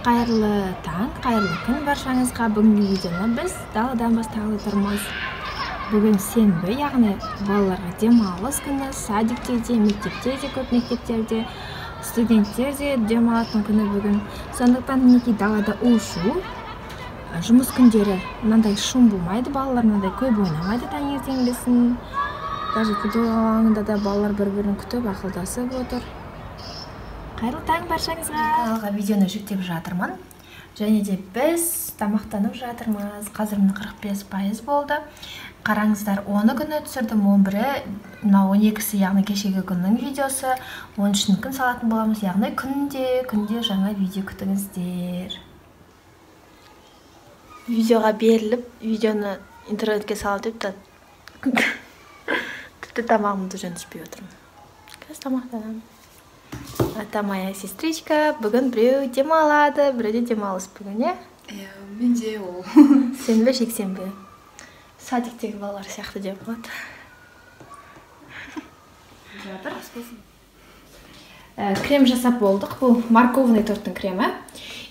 Қайырлы таң, қайырлы күн баршаңызға. Бүгінгі видеоны біз даладан бастағалы тұрмыз. Бүгін сенбі, яғни балаларға демалыс күні. Садикте де, мектепте де, көп мектептерде, студенттер де демалатын күні бүгін. Сондықтан мінекей далада у-шу. Жұмыс күндері мынандай шум болмайды, балалар мынандай көп ойнамайды таңертеңгісін. Даже футбол алаңында да балалар бір-бірін күтіп, ақылдасып отыр. Қайырлы таң баршаңызға. Каналға видеоны жүктеп жатырмын. Және де біз тамақтанып жатырмыз. Қазір 45% болды. Қараңыздар, 10 күні түсірдім, 11-і, мына 12-сі, яғни кешегі күннің видеосы. 13-ні күн салатын боламыз, яғни күнде жаңа видео күтіңіздер. Видеоға беріліп, видеоны интернетке салып деп тіпті тамағымды жөнішпей отырмын. Қазір тамақтанамын. Это моя сестричка. Бүгін біреу демалады, біреуде демалыс бүгін, е? Менде ол. Сенбі, жексенбі. Садиктегі балалар сияқты деп болады. Крем жасап болдық. Бұл морковный торттың кремі.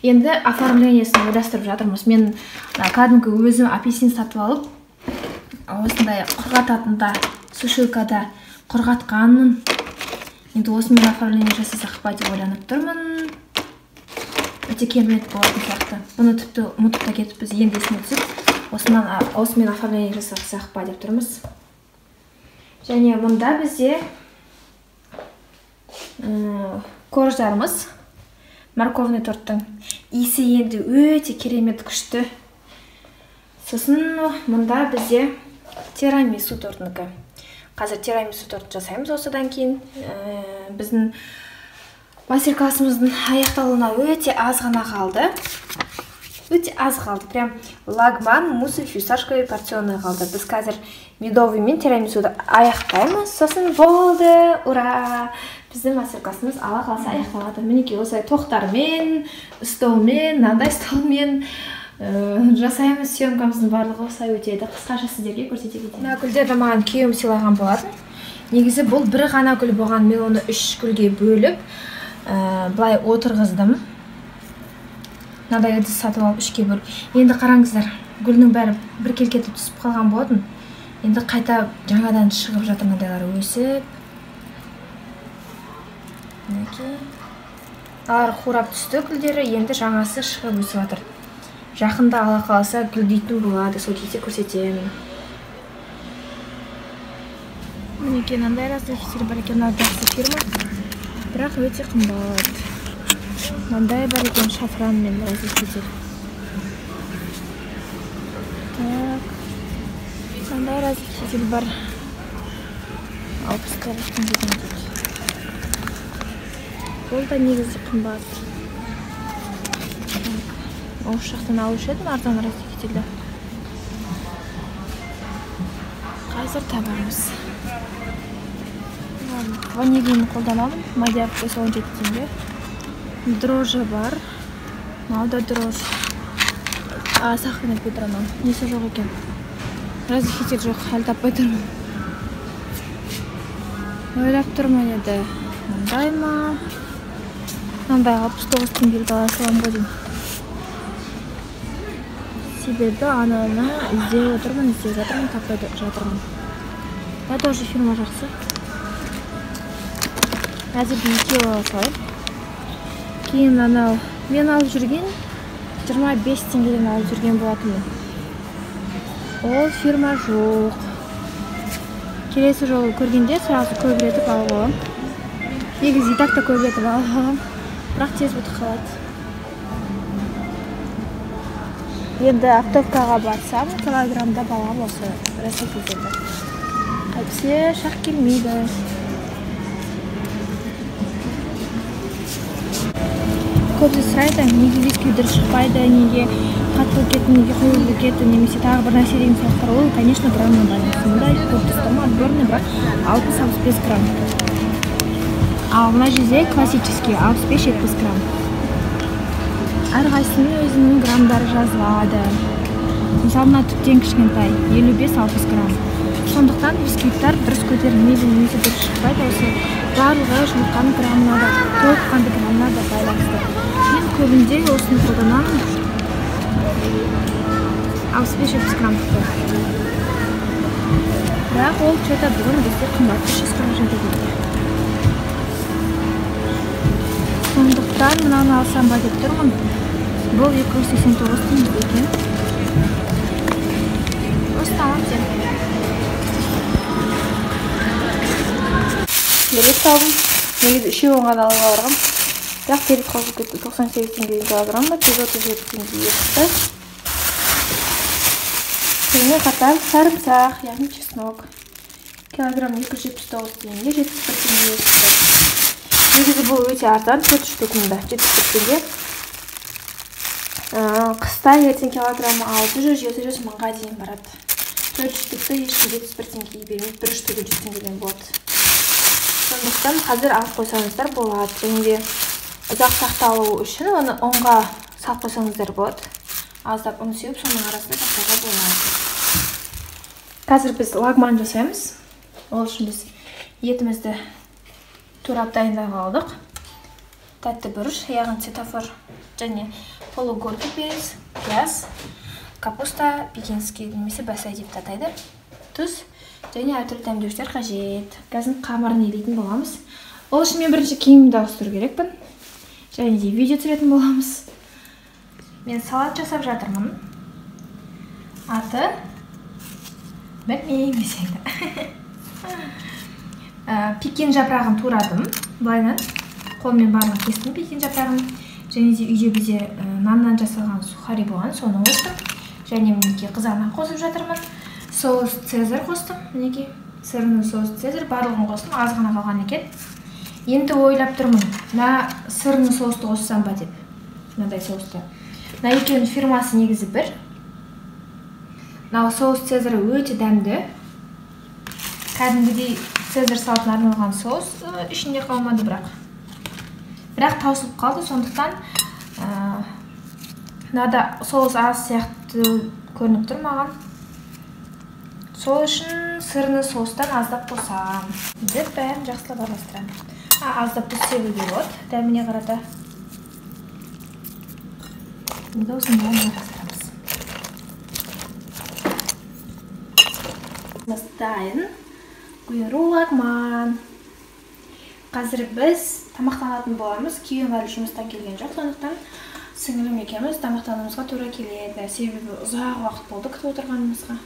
Енді оформлениесін ойдастырып жатырмыз. Мен кәдімгі өзім апельсин сатып алып, осындай құрғататында, сушилкада құрғатқанмын. Енді осымен оформление жасасақ па деп ойланып тұрмын. Өте керемет болатын сияқты. Бұны тіпті ұмытып та кетіппіз, енді есіме түсіп, осымен оформление жасасақ па деп тұрмыз. Және мұнда бізде корждарымыз, морковный торттың иісі енді өте керемет күшті. Сосын мұнда бізде тирамису торттынікі. Қазір тирамису торт жасаймыз осыдан кейін. Біздің мастер-классымыздың аяқталуына өте аз ғана қалды. Өте аз қалды. Прям лагман, мусс, фисташковый порционный қалды. Біз қазір медовый мен тирамисуды аяқтаймыз. Сосын болды, ура! Біздің мастер-классымыз ала қалса аяқталады. Мінекей осылай тоқтармен, столмен, мынандай столмен жасаймыз. Съемкамыздың барлығы осылай өтеді. Қысқаша сіздерге көрсете кетейін. Мына гүлдерді маған күйеуім сыйлаған болатын. Негізі бұл бір ғана гүл болған, мен оны 3 гүлге бөліп, былай отырғыздым. Мынадай ыдыс сатып алып 3-ке бөліп. Енді қараңыздар, гүлінің бәрі бір келкеті түсіп қалған болатын. Енді қайта жаңадан шығып жатыр, мынадайлар өсіп. Мінекей. Алар қурап түсті гүлдері, енді жаңасы шығып өсіп жатыр. Жақында ала қалса гүлдейтін болады, сол кезде көрсетемін. Мінекей мынандай разрыхитель бар екен, жақсы фирма, бірақ өте қымбат. Мынандай бар екен, шафран мен разрыхитель. Так, мынандай разрыхитель бар. 60 теңгеден дейді. Бұл да негізі қымбат. Осы жақтан алушы едім, арзан разрыхительді. Қазір табамыз. Ванилин қолданамын, мадиавкасы 17 теңге. Дрожжи бар. Малда дрожж. Сахарный пудраның. Несі жоқ екен. Разрыхитель жоқ, әлі таппай тұрмын. Ойлап тұрмын еді. Мындай ма? Мындай 69 теңгелік ала салам ғой. Себебі ананы іздеп жатырмын, таппай жатырмын. Я тоже фирма жақсы. Әзірге 2 ала салайын. Кейін анау мен алып жүрген 25 теңгеден алып жүрген болатынмын. Ол фирма жоқ. Келесі жолы көргенде сразу көбіретіп алып алам. Негізі так та көбіретіп алып алам. Бірақ тез бітіп қалады. Енді автовкаға барсам, килограммда балам осы разрыхительді. Әйтсе шақ келмейді. Көбісі сұрайды, неге виски дұрыс шықпайды, неге қатқыл кетті, неге қойылды кетті, немесе тағы бір нәрсе деген сұрақтар. Ол, конечно, граммның байланысты. Мұнда топтыстырма отборный бірақ 60-65 грамм. Ал мына жерде классический 65-70 грамм. Әрқайсының өзінің граммдары жазылады. Мысалы, мына түптен кішкентай 55-60 грамм. Сондықтан бисквиттар дұрыс көтерілмейді, немесе дұрыс шықпайды. Осы барлығы жылытқан граммына да, толыққанды граммына да байланысты. Мен көбінде осыны қолданамын. 65-70 грамм тұқты. Бірақ ол что-то бүгін бізде қымбатты 300 грамм жетеді. Сондықтан мынаны алсам ба деп тұрмын. Бұл 289 теңге екен. Осыны аламын сен. Терек алдым. Негізі үшеуін ғана алуға барғам. Бірақ терек қосып кетті. 98 теңге килограммы, 137 теңге шықты. Сонымен қатар сарымсақ, яғни чеснок. Килограмм 279 теңге, 71 теңге шықты. Негізі бұл өте арзан, 4 штукында 71 теңге. Қыста ертең килограммы 600-700 мыңға дейін барады. 4 штукты ешкім 71 теңгеге бермейді, 1 штугі 100 теңгеден болады. Сондықтан қазір алып қойсаңыздар болады. Және де ұзақ сақталу үшін оны ұнға салып қойсаңыздар болады. Аздап ұн сеуіп, соның арасында сақтауға болады. Қазір біз лагман жасаймыз. Ол үшін біз етімізді турап дайындап алдық. Тәтті бұрыш, яғни цветофор және полугорки перец, пияз, капуста, пекинский немесе бәсай деп атайды. Тұз және әртүрлі дәмдеуіштер қажет. Қазір қамырын елейтін боламыз. Ол үшін мен бірінші киімімді ауыстыру керекпін. Және де видео түсіретін боламыз. Мен салат жасап жатырмын. Аты білмеймін десеңді. Пекин жапырағын турадым. Былайынан қолмен барлығын кестім пекин жапырағын. Және де үйде бізде наннан жасалған сухари болған, соны қостым. Және мінекей қызармақ қосып жатырмын. Соус цезарь қостым. Мінекей сырный соус цезарь барлығын қостым. Аз ғана қалған екен. Енді ойлап тұрмын. Сырный соусты қоссам ба деп. Мынадай соусты. Екеуінің фирмасы негізі бір. Соус цезарь өте дәмді. Кәдімгідей цезарь салатына арналған соус ішінде қалмады бірақ таусылып қалды. Сондықтан мынада соус аз сияқты көрініп тұр маған. Сол үшін сырный соустан аздап қосам деп бәрін жақсылап араластырамын. Аздап тұз себуге болады. Дәміне қарата. Енді осыны бәрін араластырамыз. Дайын. Құйыру лагман. Қазір біз тамақтанатын боламыз. Күйеуім әлі жұмыстан келген жоқ. Сондықтан сіңілім екеуміз тамақтануымызға тура келеді. Себебі ұзақ уақыт болды күтіп отырғанымызға.